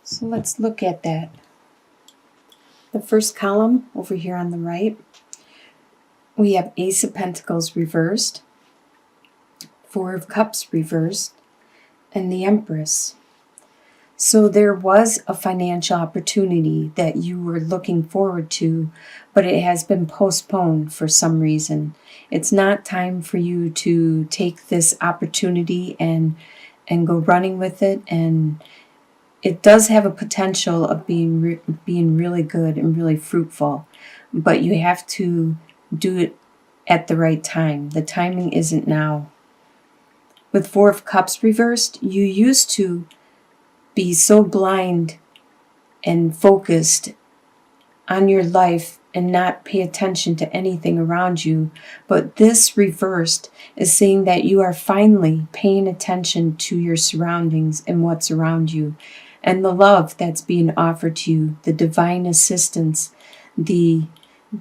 So let's look at that. The first column over here on the right, we have Ace of Pentacles reversed, Four of Cups reversed, and the Empress. So there was a financial opportunity that you were looking forward to, but it has been postponed for some reason. It's not time for you to take this opportunity and go running with it, and it does have a potential of being really good and really fruitful, but you have to do it at the right time. The timing isn't now. With Four of Cups reversed, you used to be so blind and focused on your life and not pay attention to anything around you. But this reversed is saying that you are finally paying attention to your surroundings and what's around you, and the love that's being offered to you, the divine assistance, the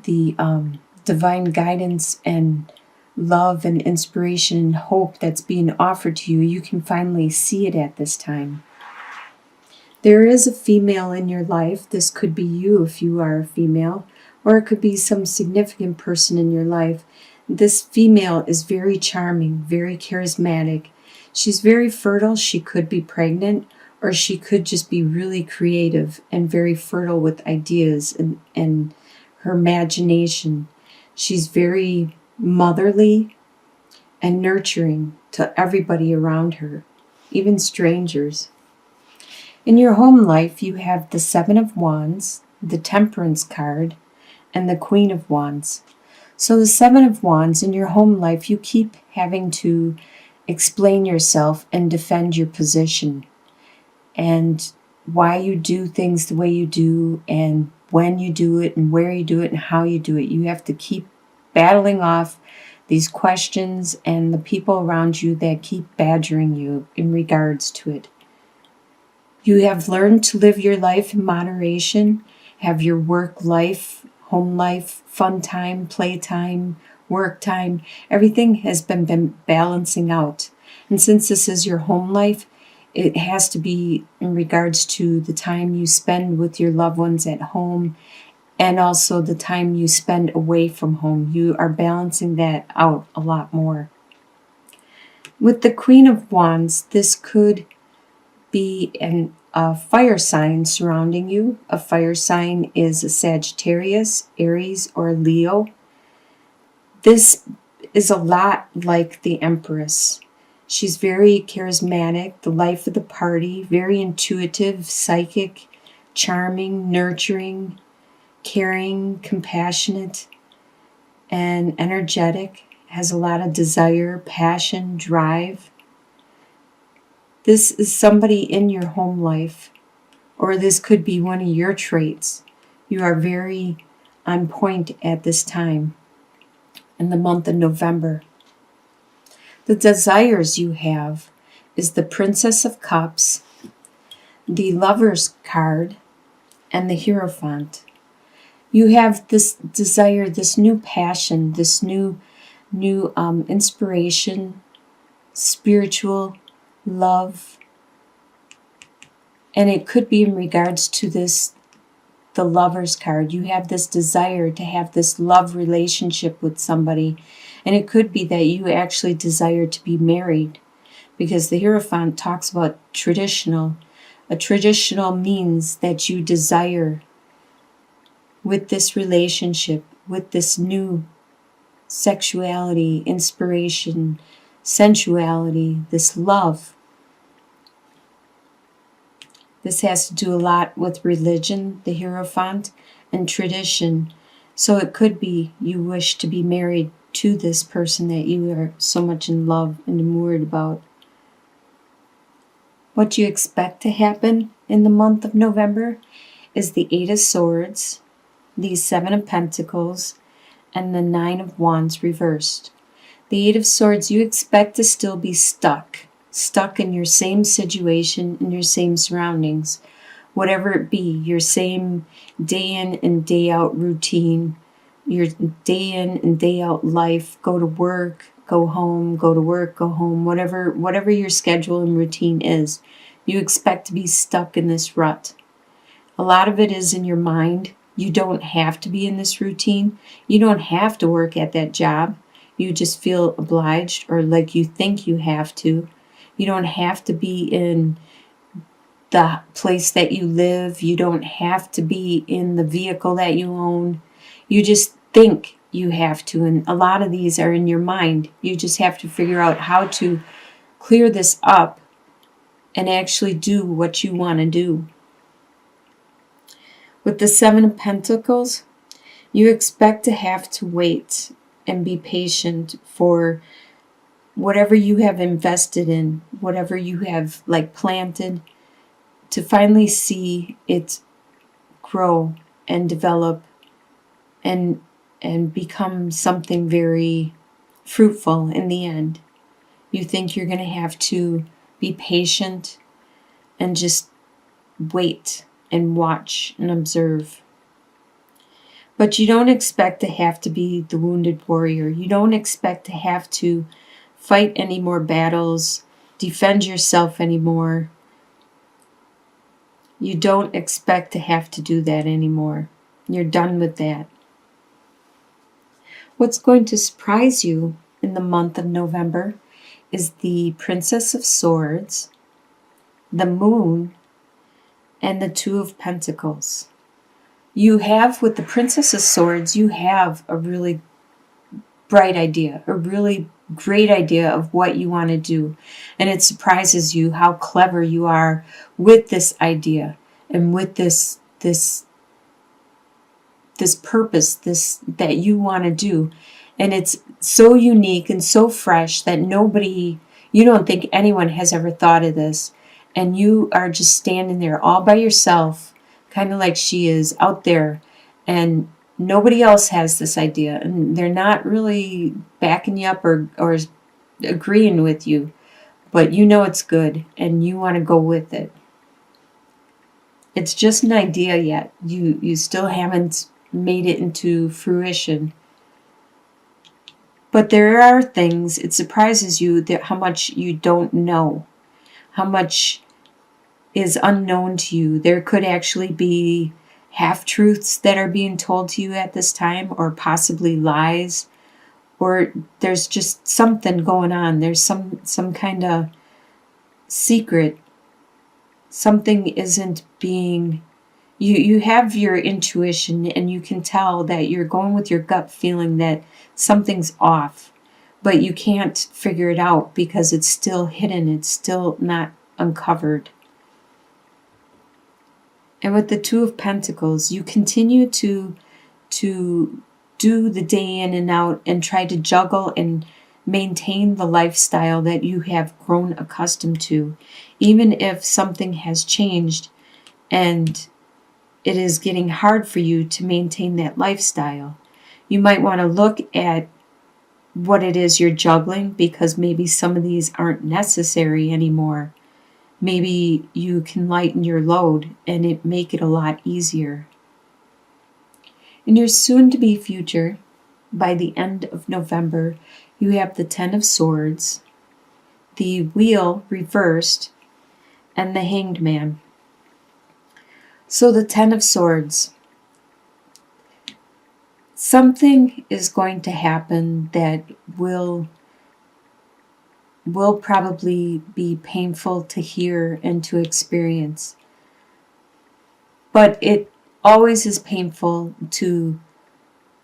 divine guidance and love and inspiration and hope that's being offered to you. You can finally see it at this time. There is a female in your life. This could be you if you are a female, or it could be some significant person in your life. This female is very charming, very charismatic. She's very fertile. She could be pregnant, or she could just be really creative and very fertile with ideas and her imagination. She's very motherly and nurturing to everybody around her, even strangers. In your home life, you have the Seven of Wands, the Temperance card, and the Queen of Wands. So the Seven of Wands, in your home life, you keep having to explain yourself and defend your position and why you do things the way you do and when you do it and where you do it and how you do it. You have to keep battling off these questions and the people around you that keep badgering you in regards to it. You have learned to live your life in moderation, have your work life, home life, fun time, play time, work time. Everything has been balancing out. And since this is your home life, it has to be in regards to the time you spend with your loved ones at home and also the time you spend away from home. You are balancing that out a lot more. With the Queen of Wands, this could be a fire sign surrounding you. A fire sign is a Sagittarius, Aries, or Leo. This is a lot like the Empress. She's very charismatic, the life of the party, very intuitive, psychic, charming, nurturing, caring, compassionate, and energetic. Has a lot of desire, passion, drive. This is somebody in your home life, or this could be one of your traits. You are very on point at this time in the month of November. The desires you have is the Princess of Cups, the Lover's card, and the Hierophant. You have this desire, this new passion, this new inspiration, spiritual love, and it could be in regards to this, the Lover's card. You have this desire to have this love relationship with somebody, and it could be that you actually desire to be married, because the Hierophant talks about traditional. A traditional means that you desire with this relationship, with this new sexuality, inspiration, sensuality, this love. This has to do a lot with religion, the Hierophant, and tradition. So it could be you wish to be married to this person that you are so much in love and enamored about. What you expect to happen in the month of November is the Eight of Swords, the Seven of Pentacles, and the Nine of Wands reversed. The Eight of Swords, you expect to still be stuck in your same situation, in your same surroundings, whatever it be, your same day in and day out routine, your day in and day out life, go to work, go home, go to work, go home, whatever your schedule and routine is. You expect to be stuck in this rut. A lot of it is in your mind. You don't have to be in this routine. You don't have to work at that job. You just feel obliged, or like you think you have to. You don't have to be in the place that you live. You don't have to be in the vehicle that you own. You just think you have to. And a lot of these are in your mind. You just have to figure out how to clear this up and actually do what you want to do. With the Seven of Pentacles, you expect to have to wait and be patient for whatever you have invested in, whatever you have planted, to finally see it grow and develop and become something very fruitful in the end. You think you're going to have to be patient and just wait and watch and observe. But you don't expect to have to be the wounded warrior. You don't expect to have to fight any more battles, defend yourself anymore. You don't expect to have to do that anymore. You're done with that. What's going to surprise you in the month of November is the Princess of Swords, the Moon, and the Two of Pentacles. You have, with the Princess of Swords, you have a really bright idea, a really great idea of what you want to do. And it surprises you how clever you are with this idea and with this purpose, that you want to do. And it's so unique and so fresh that you don't think anyone has ever thought of this. And you are just standing there all by yourself, kind of like she is out there, and nobody else has this idea, and they're not really backing you up or agreeing with you, but you know it's good and you want to go with it. It's just an idea yet. You still haven't made it into fruition. But there are things, it surprises you that how much you don't know, how much is unknown to you. There could actually be half-truths that are being told to you at this time, or possibly lies, or there's just something going on. There's some kind of secret. Something isn't being... You have your intuition, and you can tell that you're going with your gut feeling that something's off, but you can't figure it out because it's still hidden. It's still not uncovered. And with the Two of Pentacles, you continue to do the day in and out and try to juggle and maintain the lifestyle that you have grown accustomed to, even if something has changed and it is getting hard for you to maintain that lifestyle. You might want to look at what it is you're juggling, because maybe some of these aren't necessary anymore. Maybe you can lighten your load and make it a lot easier. In your soon-to-be future, by the end of November, you have the Ten of Swords, the Wheel reversed, and the Hanged Man. So the Ten of Swords. Something is going to happen that will probably be painful to hear and to experience. But it always is painful to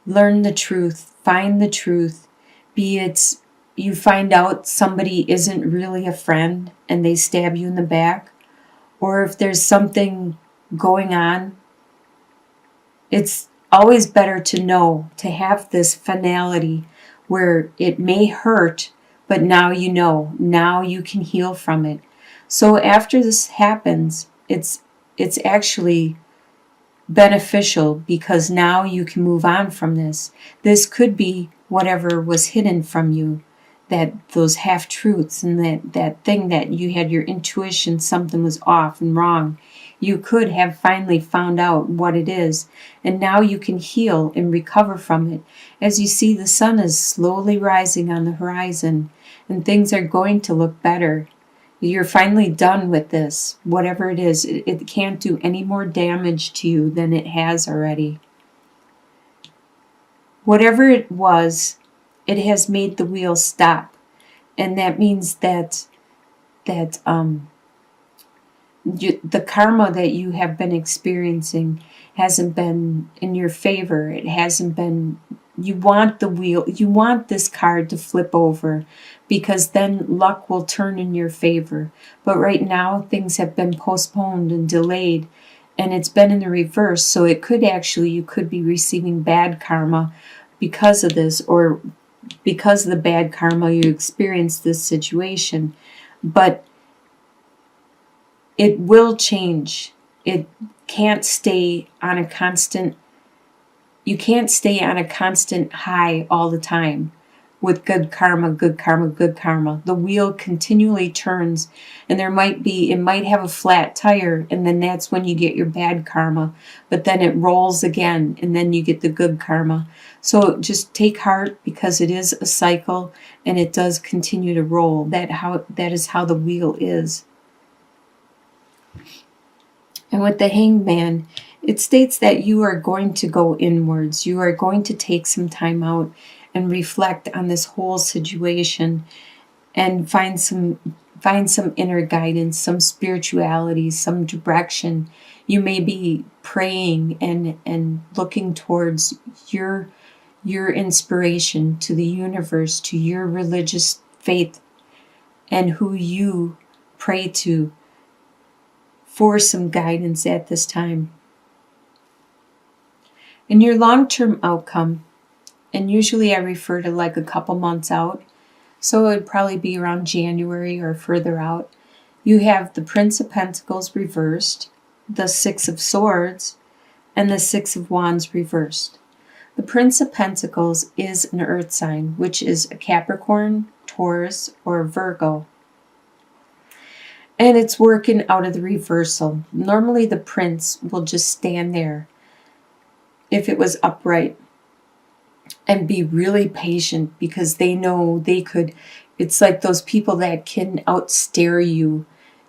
learn the truth, find the truth, be it you find out somebody isn't really a friend and they stab you in the back, or if there's something going on. It's always better to know, to have this finality where it may hurt, but now you know, now you can heal from it. So after this happens, it's actually beneficial, because now you can move on from this. This could be whatever was hidden from you, that those half-truths and that thing that you had your intuition, something was off and wrong. You could have finally found out what it is, and now you can heal and recover from it. As you see, the sun is slowly rising on the horizon, and things are going to look better. You're finally done with this. Whatever it is, it can't do any more damage to you than it has already. Whatever it was, it has made the wheel stop. And that means that the karma that you have been experiencing hasn't been in your favor. It hasn't been, you want the wheel, you want this card to flip over, because then luck will turn in your favor. But right now things have been postponed and delayed, and it's been in the reverse. So it could actually, you could be receiving bad karma because of this, or because of the bad karma you experienced this situation. But it will change. It can't stay on a constant, you can't stay on a constant high all the time with good karma, good karma, good karma. The wheel continually turns, and it might have a flat tire, and then that's when you get your bad karma. But then it rolls again, and then you get the good karma. So just take heart, because it is a cycle, and it does continue to roll. That is how the wheel is. And with the Hanged Man, it states that you are going to go inwards. You are going to take some time out and reflect on this whole situation, and find some inner guidance, some spirituality, some direction. You may be praying and looking towards your inspiration, to the universe, to your religious faith, and who you pray to for some guidance at this time. In your long-term outcome, and usually I refer to like a couple months out, so it would probably be around January or further out, you have the Prince of Pentacles reversed, the Six of Swords, and the Six of Wands reversed. The Prince of Pentacles is an earth sign, which is a Capricorn, Taurus, or Virgo. And it's working out of the reversal. Normally the prince will just stand there, if it was upright, and be really patient, because they know they could. It's like those people that can stare you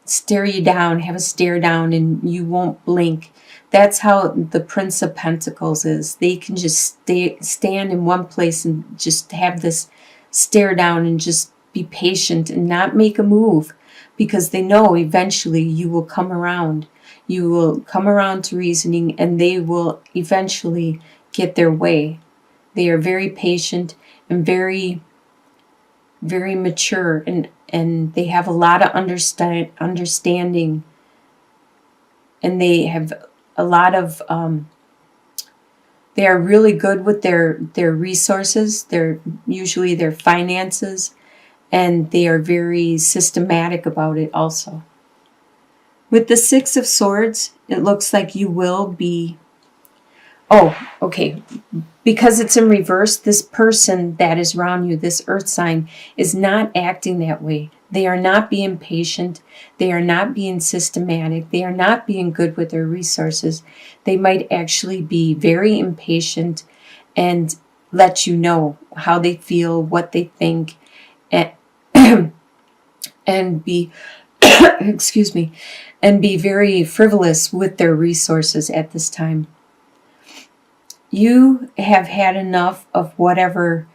down, have a stare down, and you won't blink. That's how the Prince of Pentacles is. They can just stand in one place and just have this stare down and just be patient and not make a move, because they know eventually you will come around. You will come around to reasoning, and they will eventually get their way. They are very patient and very, very mature, and they have a lot of understanding, and they have a lot of, they are really good with their resources, usually their finances, and they are very systematic about it also. With the Six of Swords, it looks like you will be, because it's in reverse, this person that is around you, this earth sign, is not acting that way. They are not being patient. They are not being systematic. They are not being good with their resources. They might actually be very impatient and let you know how they feel, what they think, and be excuse me, and be very frivolous with their resources at this time. You have had enough of whatever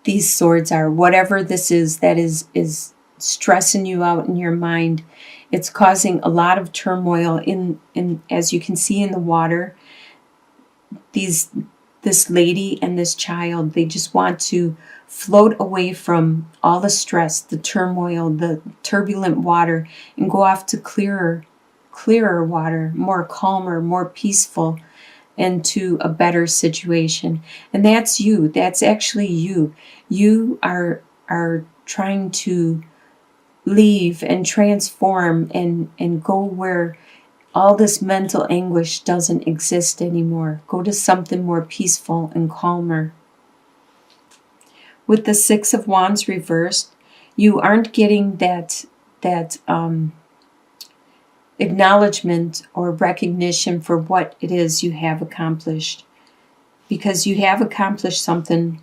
these swords are, whatever this is that is stressing you out in your mind. It's causing a lot of turmoil in as you can see in the water. This lady and this child, they just want to float away from all the stress, the turmoil, the turbulent water, and go off to clearer water, more calmer, more peaceful, and to a better situation. And that's you. That's actually you. You are trying to leave and transform and go where all this mental anguish doesn't exist anymore. Go to something more peaceful and calmer. With the Six of Wands reversed, you aren't getting that acknowledgement or recognition for what it is you have accomplished, because you have accomplished something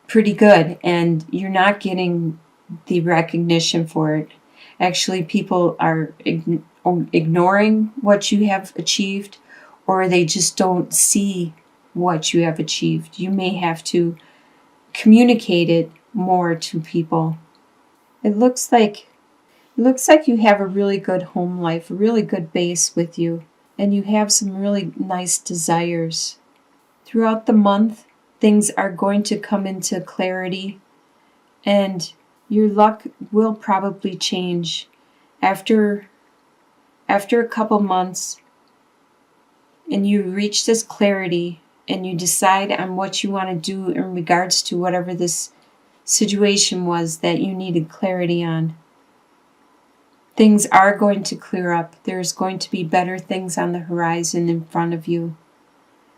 pretty good and you're not getting the recognition for it. Actually, people are ignoring what you have achieved, or they just don't see what you have achieved. You may have to communicate it more to people. It looks like you have a really good home life, a really good base with you, and you have some really nice desires. Throughout the month, things are going to come into clarity, and your luck will probably change after a couple months, and you reach this clarity and you decide on what you want to do in regards to whatever this situation was that you needed clarity on. Things are going to clear up. There's going to be better things on the horizon in front of you.